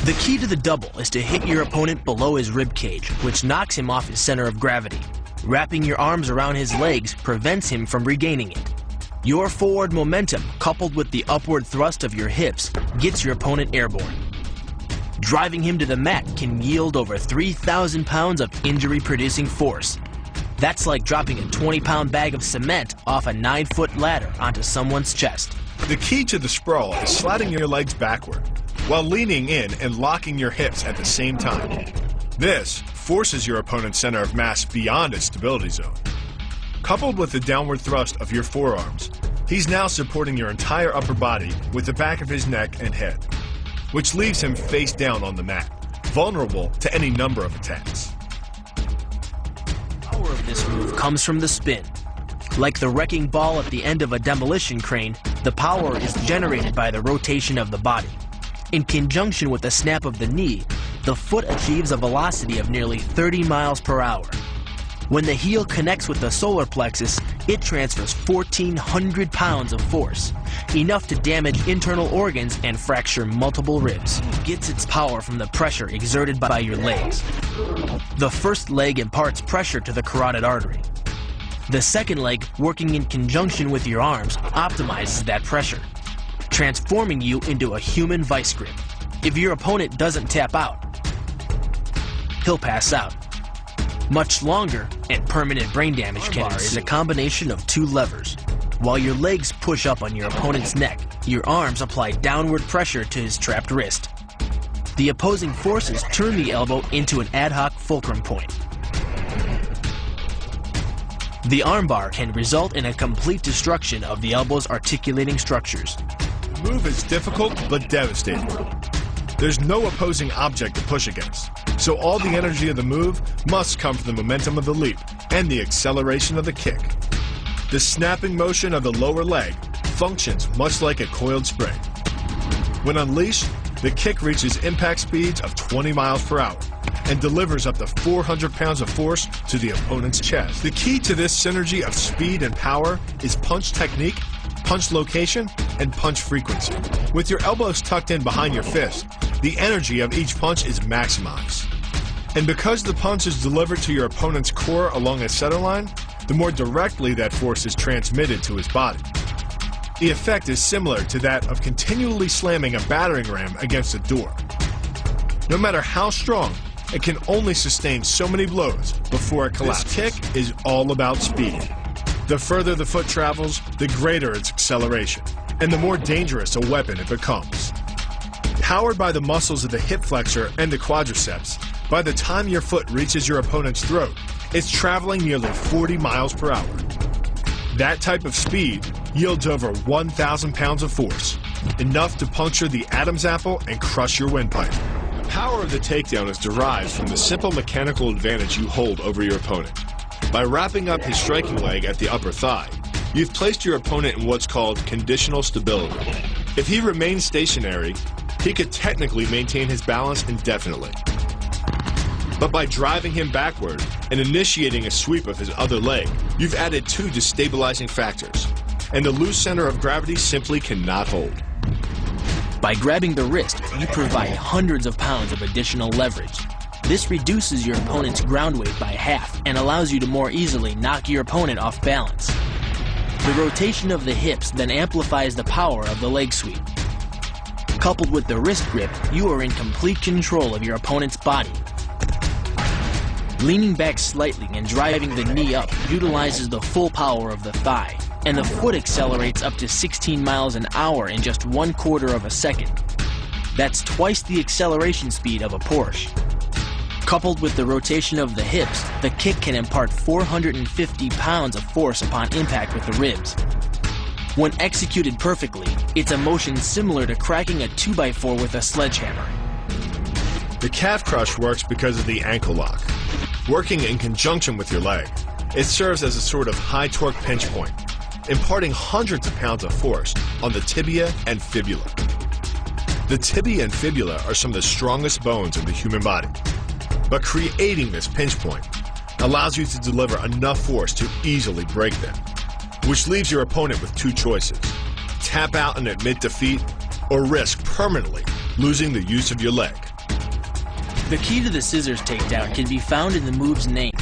The key to the double is to hit your opponent below his rib cage, which knocks him off his center of gravity. Wrapping your arms around his legs prevents him from regaining it. Your forward momentum, coupled with the upward thrust of your hips, gets your opponent airborne. Driving him to the mat can yield over 3,000 pounds of injury-producing force. That's like dropping a 20-pound bag of cement off a 9-foot ladder onto someone's chest. The key to the sprawl is sliding your legs backward, while leaning in and locking your hips at the same time. This forces your opponent's center of mass beyond its stability zone. Coupled with the downward thrust of your forearms, he's now supporting your entire upper body with the back of his neck and head, which leaves him face down on the mat, vulnerable to any number of attacks. The power of this move comes from the spin. Like the wrecking ball at the end of a demolition crane, the power is generated by the rotation of the body. In conjunction with the snap of the knee, the foot achieves a velocity of nearly 30 miles per hour. When the heel connects with the solar plexus, it transfers 1,400 pounds of force, enough to damage internal organs and fracture multiple ribs. It gets its power from the pressure exerted by your legs. The first leg imparts pressure to the carotid artery. The second leg, working in conjunction with your arms, optimizes that pressure, transforming you into a human vice grip. If your opponent doesn't tap out, he'll pass out. Much longer and permanent brain damage can ensue. Is a combination of two levers. While your legs push up on your opponent's neck, your arms apply downward pressure to his trapped wrist. The opposing forces turn the elbow into an ad hoc fulcrum point. The armbar can result in a complete destruction of the elbow's articulating structures. The move is difficult but devastating. There's no opposing object to push against, so all the energy of the move must come from the momentum of the leap and the acceleration of the kick. The snapping motion of the lower leg functions much like a coiled spring. When unleashed, the kick reaches impact speeds of 20 miles per hour and delivers up to 400 pounds of force to the opponent's chest. The key to this synergy of speed and power is punch technique, punch location, and punch frequency. With your elbows tucked in behind your fist, the energy of each punch is maximized. And because the punch is delivered to your opponent's core along a center line, the more directly that force is transmitted to his body. The effect is similar to that of continually slamming a battering ram against a door. No matter how strong, it can only sustain so many blows before it collapses. This kick is all about speed. The further the foot travels, the greater its acceleration, and the more dangerous a weapon it becomes. Powered by the muscles of the hip flexor and the quadriceps, by the time your foot reaches your opponent's throat, it's traveling nearly 40 miles per hour. That type of speed yields over 1,000 pounds of force, enough to puncture the Adam's apple and crush your windpipe. The power of the takedown is derived from the simple mechanical advantage you hold over your opponent. By wrapping up his striking leg at the upper thigh, you've placed your opponent in what's called conditional stability. If he remains stationary, he could technically maintain his balance indefinitely. But by driving him backward and initiating a sweep of his other leg, you've added two destabilizing factors, and the loose center of gravity simply cannot hold. By grabbing the wrist, you provide hundreds of pounds of additional leverage. This reduces your opponent's ground weight by half and allows you to more easily knock your opponent off balance. The rotation of the hips then amplifies the power of the leg sweep. Coupled with the wrist grip, you are in complete control of your opponent's body. Leaning back slightly and driving the knee up utilizes the full power of the thigh, and the foot accelerates up to 16 miles an hour in just 1/4 of a second. That's twice the acceleration speed of a Porsche. Coupled with the rotation of the hips, the kick can impart 450 pounds of force upon impact with the ribs. When executed perfectly, it's a motion similar to cracking a 2x4 with a sledgehammer. The calf crush works because of the ankle lock. Working in conjunction with your leg, it serves as a sort of high torque pinch point, imparting hundreds of pounds of force on the tibia and fibula. The tibia and fibula are some of the strongest bones of the human body, but creating this pinch point allows you to deliver enough force to easily break them, which leaves your opponent with two choices: tap out and admit defeat, or risk permanently losing the use of your leg. The key to the scissors takedown can be found in the move's name.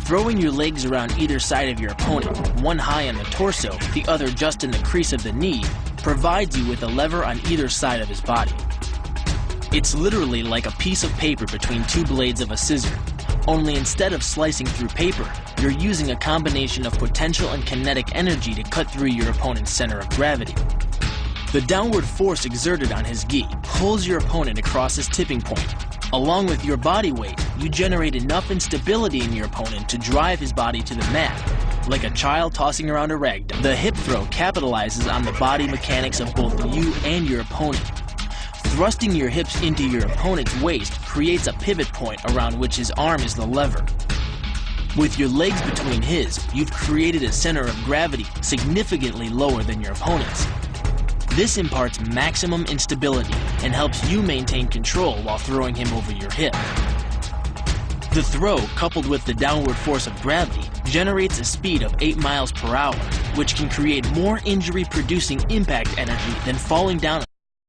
Throwing your legs around either side of your opponent, one high on the torso, the other just in the crease of the knee, provides you with a lever on either side of his body. It's literally like a piece of paper between two blades of a scissor, only instead of slicing through paper, you're using a combination of potential and kinetic energy to cut through your opponent's center of gravity. The downward force exerted on his gi pulls your opponent across his tipping point. Along with your body weight, you generate enough instability in your opponent to drive his body to the mat, like a child tossing around a rag doll. The hip throw capitalizes on the body mechanics of both you and your opponent. Thrusting your hips into your opponent's waist creates a pivot point around which his arm is the lever. With your legs between his, you've created a center of gravity significantly lower than your opponent's. This imparts maximum instability and helps you maintain control while throwing him over your hip. The throw, coupled with the downward force of gravity, generates a speed of 8 miles per hour, which can create more injury-producing impact energy than falling down a